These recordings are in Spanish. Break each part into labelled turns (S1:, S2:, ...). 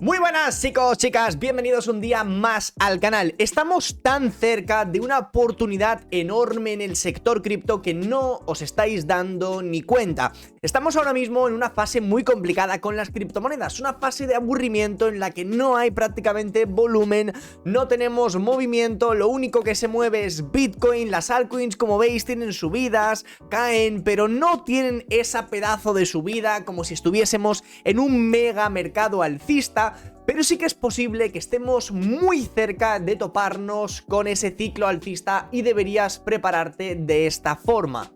S1: Muy buenas chicos, chicas, bienvenidos un día más al canal. Estamos tan cerca de una oportunidad enorme en el sector cripto que no os estáis dando ni cuenta. Estamos ahora mismo en una fase muy complicada con las criptomonedas, una fase de aburrimiento en la que no hay prácticamente volumen, no tenemos movimiento, lo único que se mueve es Bitcoin. Las altcoins, como veis, tienen subidas, caen, pero no tienen esa pedazo de subida como si estuviésemos en un mega mercado alcista. Pero sí que es posible que estemos muy cerca de toparnos con ese ciclo alcista y deberías prepararte de esta forma.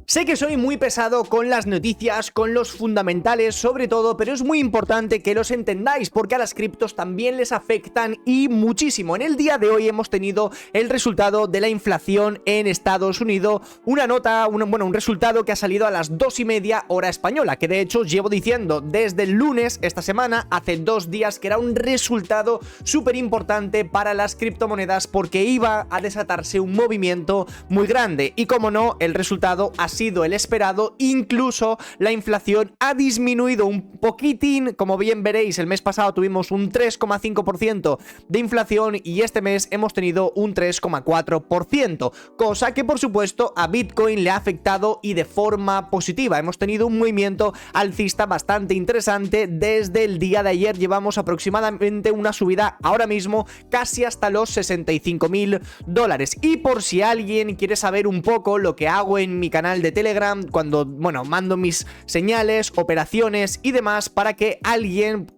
S1: Sé que soy muy pesado con las noticias, con los fundamentales sobre todo, pero es muy importante que los entendáis porque a las criptos también les afectan y muchísimo. En el día de hoy hemos tenido el resultado de la inflación en Estados Unidos, un resultado que ha salido a las 2:30 hora española, que de hecho os llevo diciendo desde el lunes esta semana, hace 2 días, que era un resultado súper importante para las criptomonedas porque iba a desatarse un movimiento muy grande y, como no, el resultado ha sido el esperado. Incluso la inflación ha disminuido un poquitín, como bien veréis. El mes pasado tuvimos un 3,5% de inflación y este mes hemos tenido un 3,4%, cosa que por supuesto a Bitcoin le ha afectado y de forma positiva. Hemos tenido un movimiento alcista bastante interesante desde el día de ayer. Llevamos aproximadamente una subida ahora mismo casi hasta los $65.000. Y por si alguien quiere saber un poco lo que hago en mi canal de Telegram cuando, mando mis señales, operaciones y demás para que alguien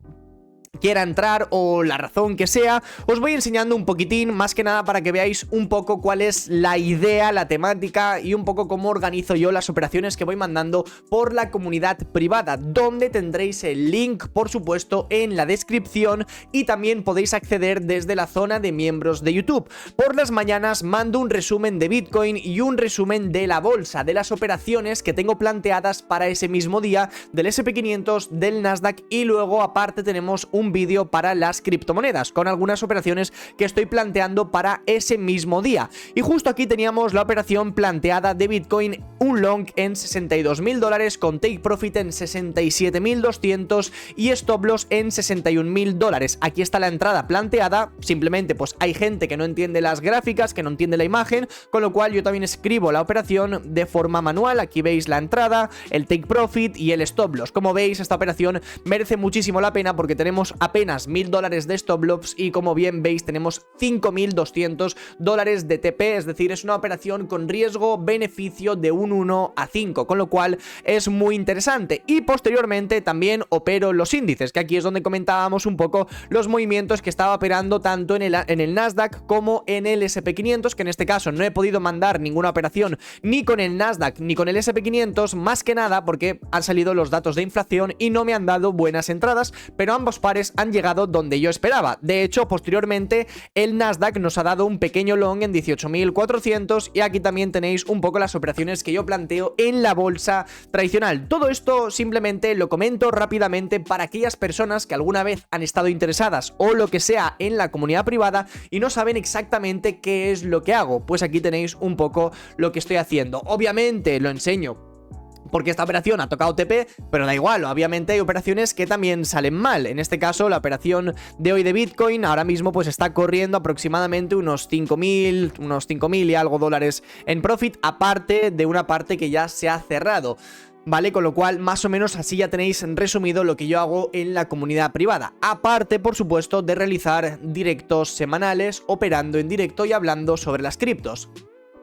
S1: quiera entrar o la razón que sea, os voy enseñando un poquitín, más que nada para que veáis un poco cuál es la idea, la temática y un poco cómo organizo yo las operaciones que voy mandando por la comunidad privada, donde tendréis el link, por supuesto, en la descripción, y también podéis acceder desde la zona de miembros de YouTube. Por las mañanas mando un resumen de Bitcoin y un resumen de la bolsa, de las operaciones que tengo planteadas para ese mismo día, del SP500, del Nasdaq, y luego aparte tenemos un vídeo para las criptomonedas con algunas operaciones que estoy planteando para ese mismo día. Y justo aquí teníamos la operación planteada de Bitcoin, un long en $62.000 con take profit en 67.200 y stop loss en $61.000. Aquí está la entrada planteada. Simplemente pues hay gente que no entiende las gráficas, que no entiende la imagen, con lo cual yo también escribo la operación de forma manual. Aquí veis la entrada, el take profit y el stop loss. Como veis, esta operación merece muchísimo la pena porque tenemos apenas $1.000 de stop loss y, como bien veis, tenemos $5.200 de TP, es decir, es una operación con riesgo-beneficio de un 1:5, con lo cual es muy interesante. Y posteriormente también opero los índices, que aquí es donde comentábamos un poco los movimientos que estaba operando tanto en el Nasdaq como en el SP500, que en este caso no he podido mandar ninguna operación ni con el Nasdaq ni con el SP500, más que nada porque han salido los datos de inflación y no me han dado buenas entradas, pero ambos pares han llegado donde yo esperaba. De hecho, posteriormente el Nasdaq nos ha dado un pequeño long en 18.400 y aquí también tenéis un poco las operaciones que yo planteo en la bolsa tradicional. Todo esto simplemente lo comento rápidamente para aquellas personas que alguna vez han estado interesadas o lo que sea en la comunidad privada y no saben exactamente qué es lo que hago. Pues aquí tenéis un poco lo que estoy haciendo. Obviamente lo enseño porque esta operación ha tocado TP, pero da igual, obviamente hay operaciones que también salen mal. En este caso, la operación de hoy de Bitcoin ahora mismo pues está corriendo aproximadamente unos 5.000 y algo dólares en profit, aparte de una parte que ya se ha cerrado. ¿Vale? Con lo cual, más o menos así ya tenéis resumido lo que yo hago en la comunidad privada. Aparte, por supuesto, de realizar directos semanales, operando en directo y hablando sobre las criptos.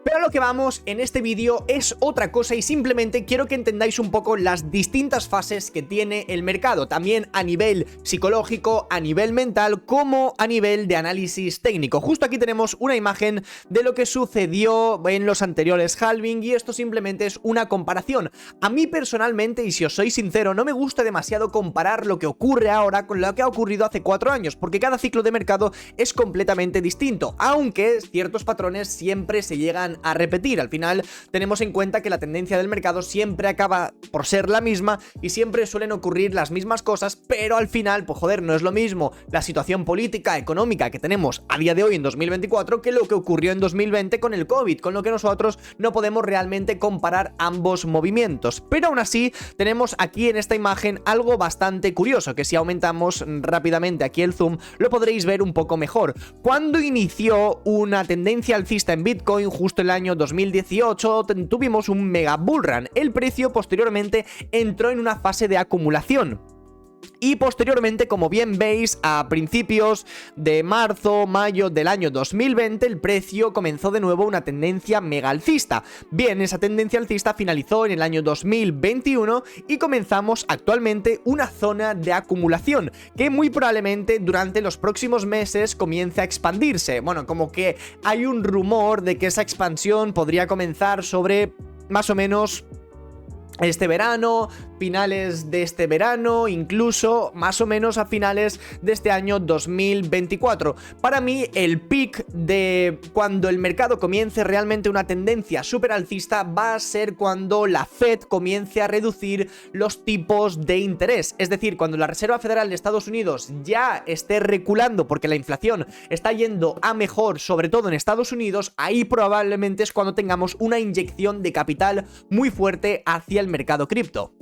S1: Pero a lo que vamos en este vídeo es otra cosa y simplemente quiero que entendáis un poco las distintas fases que tiene el mercado, también a nivel psicológico, a nivel mental, como a nivel de análisis técnico. Justo aquí tenemos una imagen de lo que sucedió en los anteriores halving y esto simplemente es una comparación. A mí personalmente, y si os soy sincero, no me gusta demasiado comparar lo que ocurre ahora con lo que ha ocurrido hace 4 años, porque cada ciclo de mercado es completamente distinto, aunque ciertos patrones siempre se llegan van a repetir. Al final tenemos en cuenta que la tendencia del mercado siempre acaba por ser la misma y siempre suelen ocurrir las mismas cosas, pero al final, pues joder, no es lo mismo la situación política, económica que tenemos a día de hoy en 2024 que lo que ocurrió en 2020 con el COVID, con lo que nosotros no podemos realmente comparar ambos movimientos. Pero aún así tenemos aquí en esta imagen algo bastante curioso, que si aumentamos rápidamente aquí el zoom lo podréis ver un poco mejor. Cuando inició una tendencia alcista en Bitcoin justo el año 2018 tuvimos un mega bull run. El precio posteriormente entró en una fase de acumulación. Y posteriormente, como bien veis, a principios de marzo, mayo del año 2020, el precio comenzó de nuevo una tendencia mega alcista. Bien, esa tendencia alcista finalizó en el año 2021 y comenzamos actualmente una zona de acumulación que muy probablemente durante los próximos meses comience a expandirse. Bueno, como que hay un rumor de que esa expansión podría comenzar sobre más o menos este verano, finales de este verano, incluso más o menos a finales de este año 2024. Para mí, el pic de cuando el mercado comience realmente una tendencia súper alcista va a ser cuando la Fed comience a reducir los tipos de interés. Es decir, cuando la Reserva Federal de Estados Unidos ya esté reculando porque la inflación está yendo a mejor, sobre todo en Estados Unidos, ahí probablemente es cuando tengamos una inyección de capital muy fuerte hacia el mercado cripto.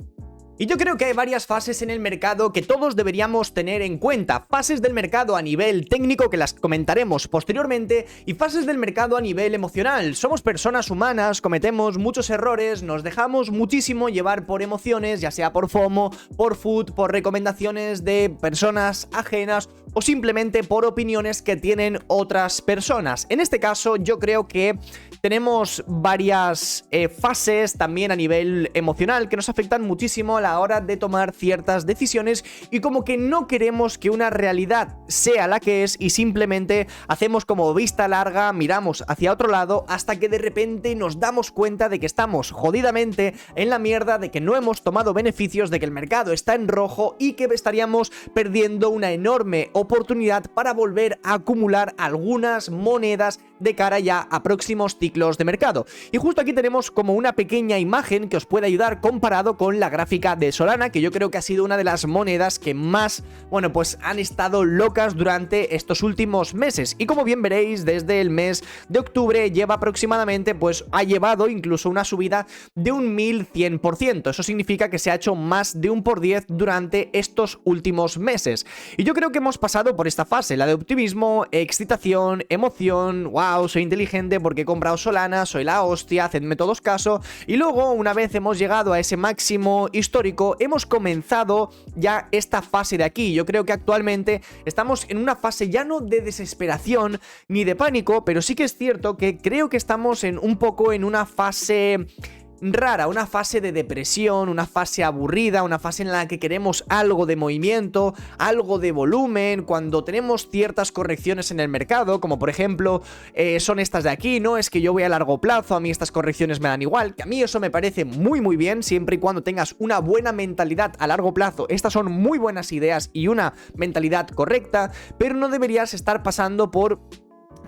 S1: Y yo creo que hay varias fases en el mercado que todos deberíamos tener en cuenta. Fases del mercado a nivel técnico, que las comentaremos posteriormente, y fases del mercado a nivel emocional. Somos personas humanas, cometemos muchos errores, nos dejamos muchísimo llevar por emociones, ya sea por FOMO, por FUD, por recomendaciones de personas ajenas o simplemente por opiniones que tienen otras personas. En este caso, yo creo que tenemos varias fases también a nivel emocional que nos afectan muchísimo a la hora de tomar ciertas decisiones y como que no queremos que una realidad sea la que es y simplemente hacemos como vista larga, miramos hacia otro lado hasta que de repente nos damos cuenta de que estamos jodidamente en la mierda, de que no hemos tomado beneficios, de que el mercado está en rojo y que estaríamos perdiendo una enorme oportunidad para volver a acumular algunas monedas de cara ya a próximos ciclos de mercado. Y justo aquí tenemos como una pequeña imagen que os puede ayudar comparado con la gráfica de Solana, que yo creo que ha sido una de las monedas que más, bueno, pues han estado locas durante estos últimos meses. Y como bien veréis, desde el mes de octubre lleva aproximadamente, pues ha llevado incluso una subida de un 1100%. Eso significa que se ha hecho más de un por 10 durante estos últimos meses. Y yo creo que hemos pasado por esta fase, la de optimismo, excitación, emoción, wow, soy inteligente porque he comprado Solana, soy la hostia, hacedme todos caso. Y luego, una vez hemos llegado a ese máximo histórico, hemos comenzado ya esta fase de aquí. Yo creo que actualmente estamos en una fase ya no de desesperación ni de pánico, pero sí que es cierto que creo que estamos un poco en una fase rara, una fase de depresión, una fase aburrida, una fase en la que queremos algo de movimiento, algo de volumen, cuando tenemos ciertas correcciones en el mercado, como por ejemplo son estas de aquí, ¿no? Es que yo voy a largo plazo, a mí estas correcciones me dan igual, que a mí eso me parece muy muy bien, siempre y cuando tengas una buena mentalidad a largo plazo. Estas son muy buenas ideas y una mentalidad correcta, pero no deberías estar pasando por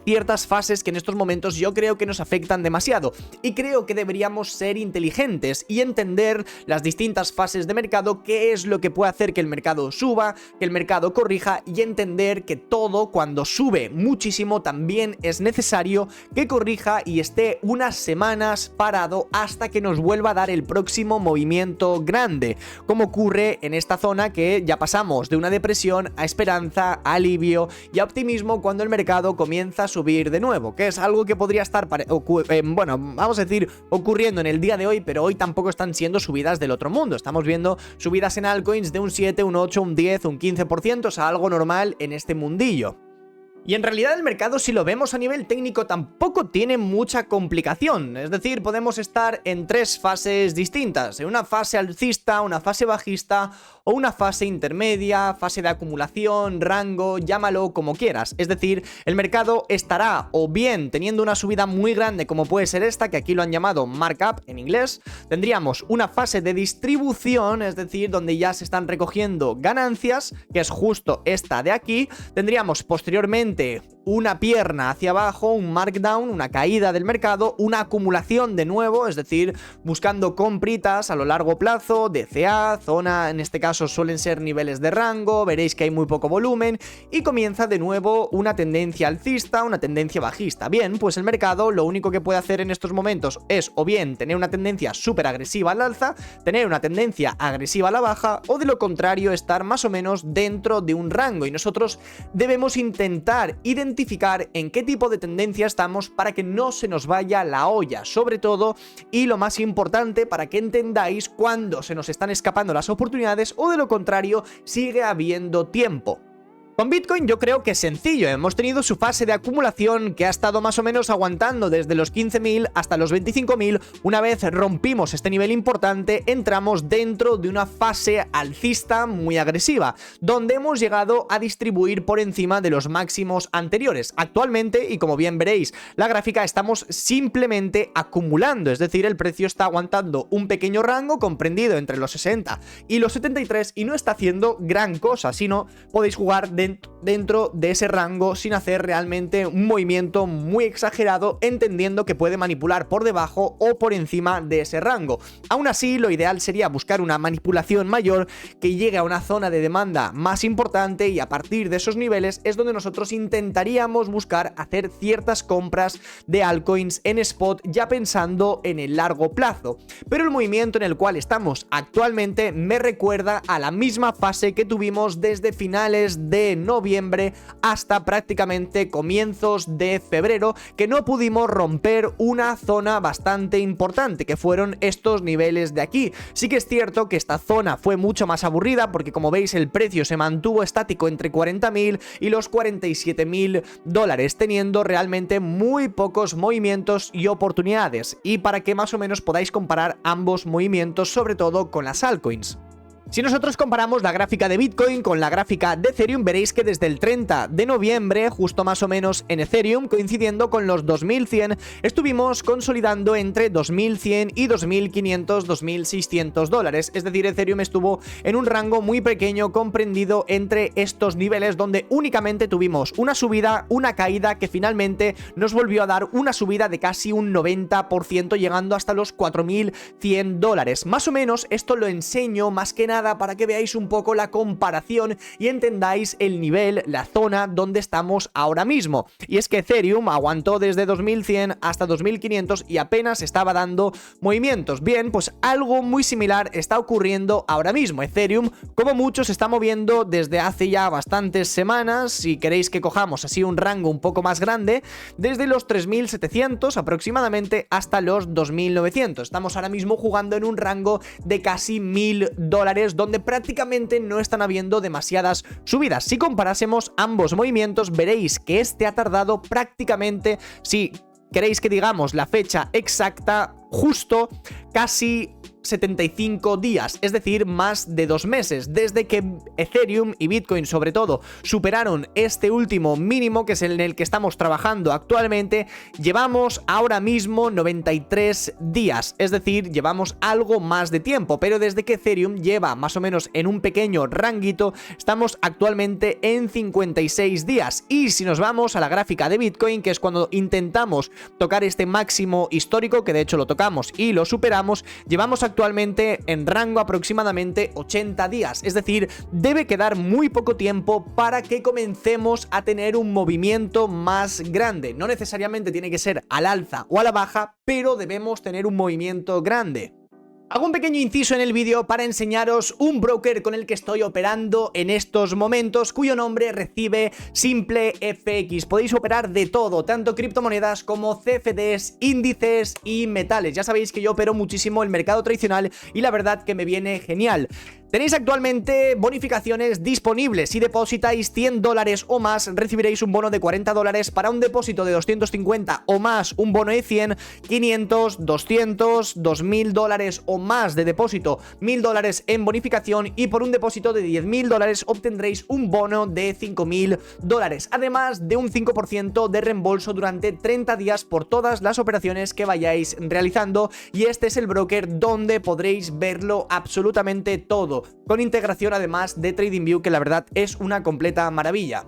S1: ciertas fases que en estos momentos yo creo que nos afectan demasiado, y creo que deberíamos ser inteligentes y entender las distintas fases de mercado, qué es lo que puede hacer que el mercado suba, que el mercado corrija, y entender que todo cuando sube muchísimo también es necesario que corrija y esté unas semanas parado hasta que nos vuelva a dar el próximo movimiento grande, como ocurre en esta zona, que ya pasamos de una depresión a esperanza, a alivio y a optimismo cuando el mercado comienza a subir de nuevo, que es algo que podría estar bueno, vamos a decir ocurriendo en el día de hoy, pero hoy tampoco están siendo subidas del otro mundo. Estamos viendo subidas en altcoins de un 7, un 8, un 10, un 15%, o sea, algo normal en este mundillo. Y en realidad el mercado, si lo vemos a nivel técnico, tampoco tiene mucha complicación. Es decir, podemos estar en tres fases distintas: en una fase alcista, una fase bajista o una fase intermedia, fase de acumulación, rango, llámalo como quieras. Es decir, el mercado estará o bien teniendo una subida muy grande, como puede ser esta, que aquí lo han llamado markup en inglés. Tendríamos una fase de distribución, es decir, donde ya se están recogiendo ganancias, que es justo esta de aquí. Tendríamos posteriormente simplemente una pierna hacia abajo, un markdown, una caída del mercado, una acumulación de nuevo, es decir, buscando compritas a lo largo plazo, DCA, zona, en este caso suelen ser niveles de rango, veréis que hay muy poco volumen y comienza de nuevo una tendencia alcista, una tendencia bajista. Bien, pues el mercado lo único que puede hacer en estos momentos es o bien tener una tendencia súper agresiva al alza, tener una tendencia agresiva a la baja o de lo contrario estar más o menos dentro de un rango, y nosotros debemos intentar identificar en qué tipo de tendencia estamos para que no se nos vaya la olla, sobre todo, y lo más importante, para que entendáis cuándo se nos están escapando las oportunidades o de lo contrario sigue habiendo tiempo. Con Bitcoin yo creo que es sencillo, hemos tenido su fase de acumulación que ha estado más o menos aguantando desde los 15.000 hasta los 25.000, una vez rompimos este nivel importante entramos dentro de una fase alcista muy agresiva, donde hemos llegado a distribuir por encima de los máximos anteriores. Actualmente, y como bien veréis la gráfica, estamos simplemente acumulando, es decir, el precio está aguantando un pequeño rango comprendido entre los 60 y los 73 y no está haciendo gran cosa, sino podéis jugar dentro de ese rango sin hacer realmente un movimiento muy exagerado, entendiendo que puede manipular por debajo o por encima de ese rango. Aún así, lo ideal sería buscar una manipulación mayor que llegue a una zona de demanda más importante, y a partir de esos niveles es donde nosotros intentaríamos buscar hacer ciertas compras de altcoins en spot, ya pensando en el largo plazo. Pero el movimiento en el cual estamos actualmente me recuerda a la misma fase que tuvimos desde finales de noviembre hasta prácticamente comienzos de febrero, que no pudimos romper una zona bastante importante, que fueron estos niveles de aquí. Sí que es cierto que esta zona fue mucho más aburrida porque, como veis, el precio se mantuvo estático entre 40.000 y los 47.000 dólares, teniendo realmente muy pocos movimientos y oportunidades, y para que más o menos podáis comparar ambos movimientos, sobre todo con las altcoins. Si nosotros comparamos la gráfica de Bitcoin con la gráfica de Ethereum, veréis que desde el 30 de noviembre, justo más o menos en Ethereum, coincidiendo con los 2100, estuvimos consolidando entre 2100 y 2500, 2600 dólares. Es decir, Ethereum estuvo en un rango muy pequeño comprendido entre estos niveles, donde únicamente tuvimos una subida, una caída que finalmente nos volvió a dar una subida de casi un 90%, llegando hasta los 4100 dólares. Más o menos esto lo enseño más que nada para que veáis un poco la comparación y entendáis el nivel, la zona donde estamos ahora mismo. Y es que Ethereum aguantó desde 2100 hasta 2500 y apenas estaba dando movimientos. Bien, pues algo muy similar está ocurriendo ahora mismo. Ethereum, como mucho, se está moviendo desde hace ya bastantes semanas, si queréis que cojamos así un rango un poco más grande, desde los 3700 aproximadamente hasta los 2900. Estamos ahora mismo jugando en un rango de casi 1000 dólares, donde prácticamente no están habiendo demasiadas subidas. Si comparásemos ambos movimientos, veréis que este ha tardado prácticamente, si queréis que digamos la fecha exacta, justo casi 75 días, es decir, más de 2 meses, desde que Ethereum y Bitcoin sobre todo superaron este último mínimo, que es en el que estamos trabajando actualmente. Llevamos ahora mismo 93 días, es decir, llevamos algo más de tiempo, pero desde que Ethereum lleva más o menos en un pequeño ranguito, estamos actualmente en 56 días. Y si nos vamos a la gráfica de Bitcoin, que es cuando intentamos tocar este máximo histórico, que de hecho lo tocamos y lo superamos, llevamos actualmente en rango aproximadamente 80 días, es decir, debe quedar muy poco tiempo para que comencemos a tener un movimiento más grande. No necesariamente tiene que ser al alza o a la baja, pero debemos tener un movimiento grande. Hago un pequeño inciso en el vídeo para enseñaros un broker con el que estoy operando en estos momentos, cuyo nombre recibe Simple FX. Podéis operar de todo, tanto criptomonedas como CFDs, índices y metales. Ya sabéis que yo opero muchísimo el mercado tradicional y la verdad que me viene genial. Tenéis actualmente bonificaciones disponibles. Si depositáis 100 dólares o más, recibiréis un bono de 40 dólares. Para un depósito de 250 o más, un bono de 100, 500, 200, 2000 dólares o más de depósito, 1000 dólares en bonificación, y por un depósito de 10.000 dólares obtendréis un bono de 5000 dólares, además de un 5% de reembolso durante 30 días por todas las operaciones que vayáis realizando. Y este es el broker donde podréis verlo absolutamente todo, con integración además de TradingView, que la verdad es una completa maravilla.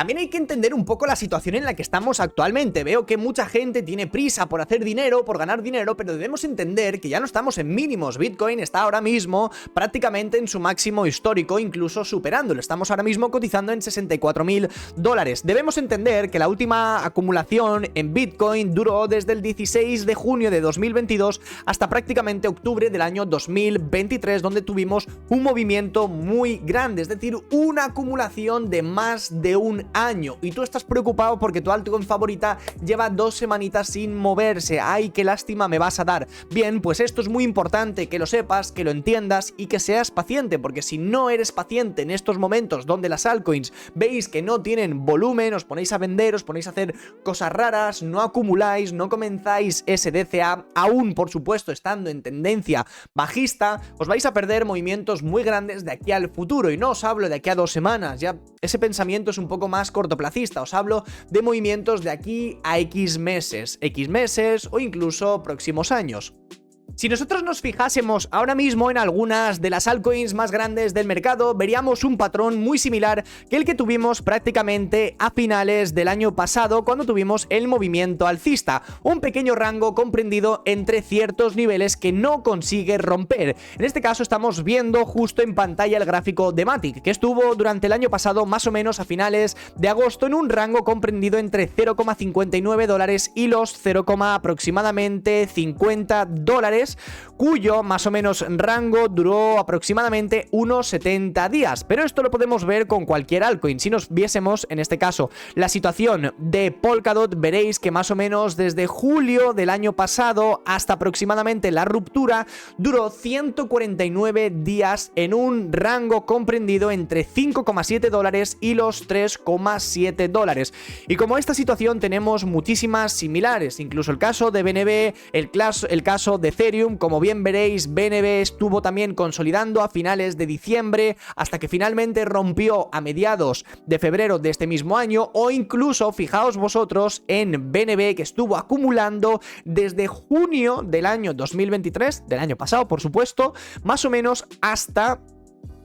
S1: También hay que entender un poco la situación en la que estamos actualmente. Veo que mucha gente tiene prisa por hacer dinero, por ganar dinero, pero debemos entender que ya no estamos en mínimos. Bitcoin está ahora mismo prácticamente en su máximo histórico, incluso superándolo. Estamos ahora mismo cotizando en $64.000. Debemos entender que la última acumulación en Bitcoin duró desde el 16 de junio de 2022 hasta prácticamente octubre del año 2023, donde tuvimos un movimiento muy grande, es decir, una acumulación de más de un año, y tú estás preocupado porque tu altcoin favorita lleva 2 semanitas sin moverse. ¡Ay, qué lástima me vas a dar! Bien, pues esto es muy importante que lo sepas, que lo entiendas y que seas paciente, porque si no eres paciente en estos momentos donde las altcoins veis que no tienen volumen, os ponéis a vender, os ponéis a hacer cosas raras, no acumuláis, no comenzáis ese DCA, aún por supuesto estando en tendencia bajista, os vais a perder movimientos muy grandes de aquí al futuro. Y no os hablo de aquí a 2 semanas, ya ese pensamiento es un poco más cortoplacista, os hablo de movimientos de aquí a X meses o incluso próximos años. Si nosotros nos fijásemos ahora mismo en algunas de las altcoins más grandes del mercado, veríamos un patrón muy similar que el que tuvimos prácticamente a finales del año pasado, cuando tuvimos el movimiento alcista, un pequeño rango comprendido entre ciertos niveles que no consigue romper. En este caso estamos viendo justo en pantalla el gráfico de Matic, que estuvo durante el año pasado más o menos a finales de agosto en un rango comprendido entre $0,59 y los 0, aproximadamente $50, cuyo más o menos rango duró aproximadamente unos 70 días. Pero esto lo podemos ver con cualquier altcoin. Si nos viésemos en este caso la situación de Polkadot, veréis que más o menos desde julio del año pasado hasta aproximadamente la ruptura duró 149 días en un rango comprendido entre $5,7 y los $3,7. Y como esta situación tenemos muchísimas similares, incluso el caso de BNB, el caso de Ethereum. Como bien veréis, BNB estuvo también consolidando a finales de diciembre hasta que finalmente rompió a mediados de febrero de este mismo año, o incluso fijaos vosotros en BNB, que estuvo acumulando desde junio del año 2023, del año pasado por supuesto, más o menos hasta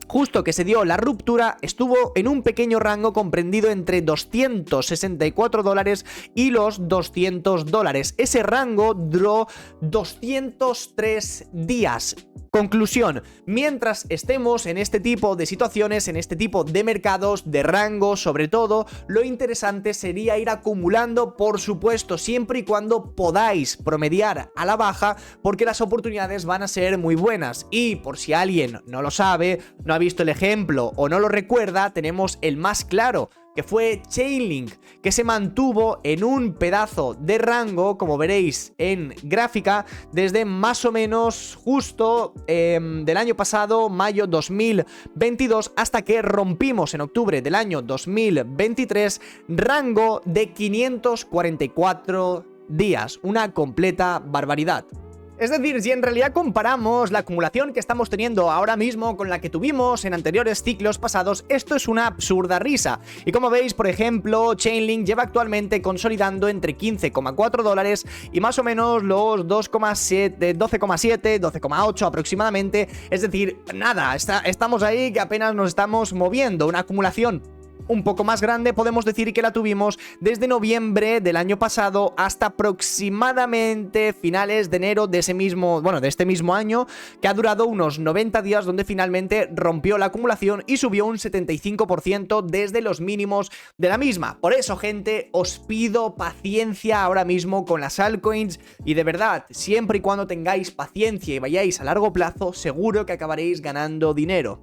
S1: justo que se dio la ruptura. Estuvo en un pequeño rango comprendido entre $264 y los $200. Ese rango duró 203 días. Conclusión: mientras estemos en este tipo de situaciones, en este tipo de mercados, de rangos sobre todo, lo interesante sería ir acumulando, por supuesto, siempre y cuando podáis promediar a la baja, porque las oportunidades van a ser muy buenas. Y por si alguien no lo sabe, no ha visto el ejemplo o no lo recuerda, tenemos el más claro, que fue Chainlink, que se mantuvo en un pedazo de rango, como veréis en gráfica, desde más o menos justo del año pasado, mayo 2022, hasta que rompimos en octubre del año 2023, rango de 544 días, una completa barbaridad. Es decir, si en realidad comparamos la acumulación que estamos teniendo ahora mismo con la que tuvimos en anteriores ciclos pasados, esto es una absurda risa. Y como veis, por ejemplo, Chainlink lleva actualmente consolidando entre $15,4 y más o menos los 12,7, 12,8 aproximadamente. Es decir, nada, estamos ahí que apenas nos estamos moviendo. Una acumulación un poco más grande podemos decir que la tuvimos desde noviembre del año pasado hasta aproximadamente finales de enero de este mismo año, que ha durado unos 90 días, donde finalmente rompió la acumulación y subió un 75% desde los mínimos de la misma. Por eso, gente, os pido paciencia ahora mismo con las altcoins, y de verdad, siempre y cuando tengáis paciencia y vayáis a largo plazo, seguro que acabaréis ganando dinero.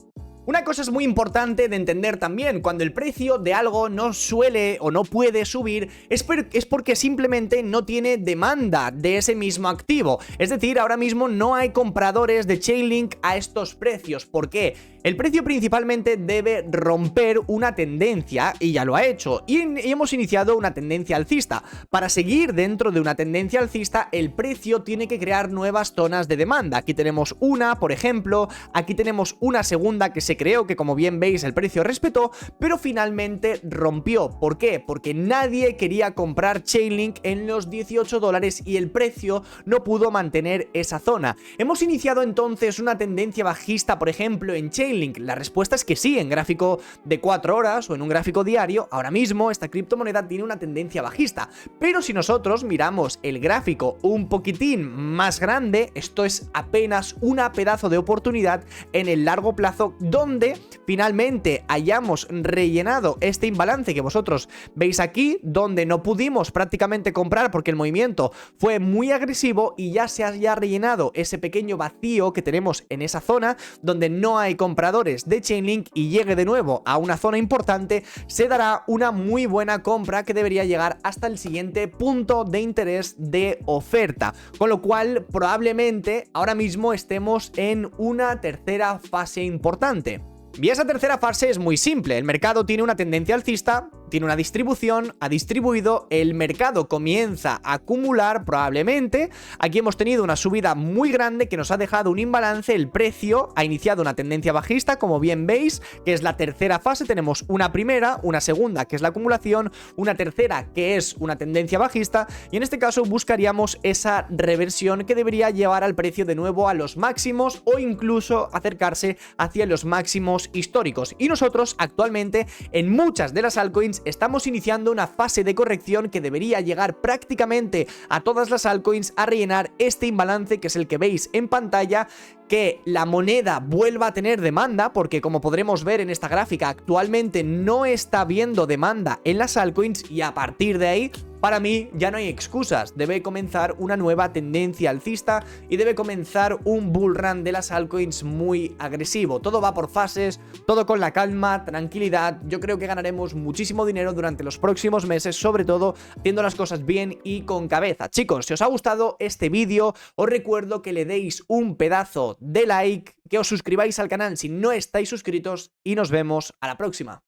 S1: Una cosa es muy importante de entender también: cuando el precio de algo no suele o no puede subir, es porque simplemente no tiene demanda de ese mismo activo. Es decir, ahora mismo no hay compradores de Chainlink a estos precios. ¿Por qué? El precio principalmente debe romper una tendencia, y ya lo ha hecho, y hemos iniciado una tendencia alcista. Para seguir dentro de una tendencia alcista, el precio tiene que crear nuevas zonas de demanda. Aquí tenemos una, por ejemplo, aquí tenemos una segunda que se se creó que, como bien veis, el precio respetó, pero finalmente rompió. ¿Por qué? Porque nadie quería comprar Chainlink en los $18 y el precio no pudo mantener esa zona. ¿Hemos iniciado entonces una tendencia bajista, por ejemplo, en Chainlink? La respuesta es que sí, en gráfico de 4 horas o en un gráfico diario, ahora mismo esta criptomoneda tiene una tendencia bajista. Pero si nosotros miramos el gráfico un poquitín más grande, esto es apenas una pedazo de oportunidad en el largo plazo, donde finalmente hayamos rellenado este imbalance que vosotros veis aquí, donde no pudimos prácticamente comprar porque el movimiento fue muy agresivo y ya se haya rellenado ese pequeño vacío que tenemos en esa zona donde no hay compradores de Chainlink y llegue de nuevo a una zona importante, se dará una muy buena compra que debería llegar hasta el siguiente punto de interés de oferta, con lo cual probablemente ahora mismo estemos en una tercera fase importante. Y esa tercera fase es muy simple, el mercado tiene una tendencia alcista, tiene una distribución, ha distribuido, el mercado comienza a acumular probablemente, aquí hemos tenido una subida muy grande que nos ha dejado un imbalance, el precio ha iniciado una tendencia bajista, como bien veis, que es la tercera fase, tenemos una primera, una segunda que es la acumulación, una tercera que es una tendencia bajista y en este caso buscaríamos esa reversión que debería llevar al precio de nuevo a los máximos o incluso acercarse hacia los máximos históricos. Y nosotros actualmente en muchas de las altcoins estamos iniciando una fase de corrección que debería llegar prácticamente a todas las altcoins a rellenar este imbalance que es el que veis en pantalla, que la moneda vuelva a tener demanda, porque como podremos ver en esta gráfica actualmente no está habiendo demanda en las altcoins y a partir de ahí para mí ya no hay excusas, debe comenzar una nueva tendencia alcista y debe comenzar un bull run de las altcoins muy agresivo. Todo va por fases, todo con la calma, tranquilidad. Yo creo que ganaremos muchísimo dinero durante los próximos meses, sobre todo haciendo las cosas bien y con cabeza. Chicos, si os ha gustado este vídeo, os recuerdo que le deis un pedazo de like, que os suscribáis al canal si no estáis suscritos y nos vemos a la próxima.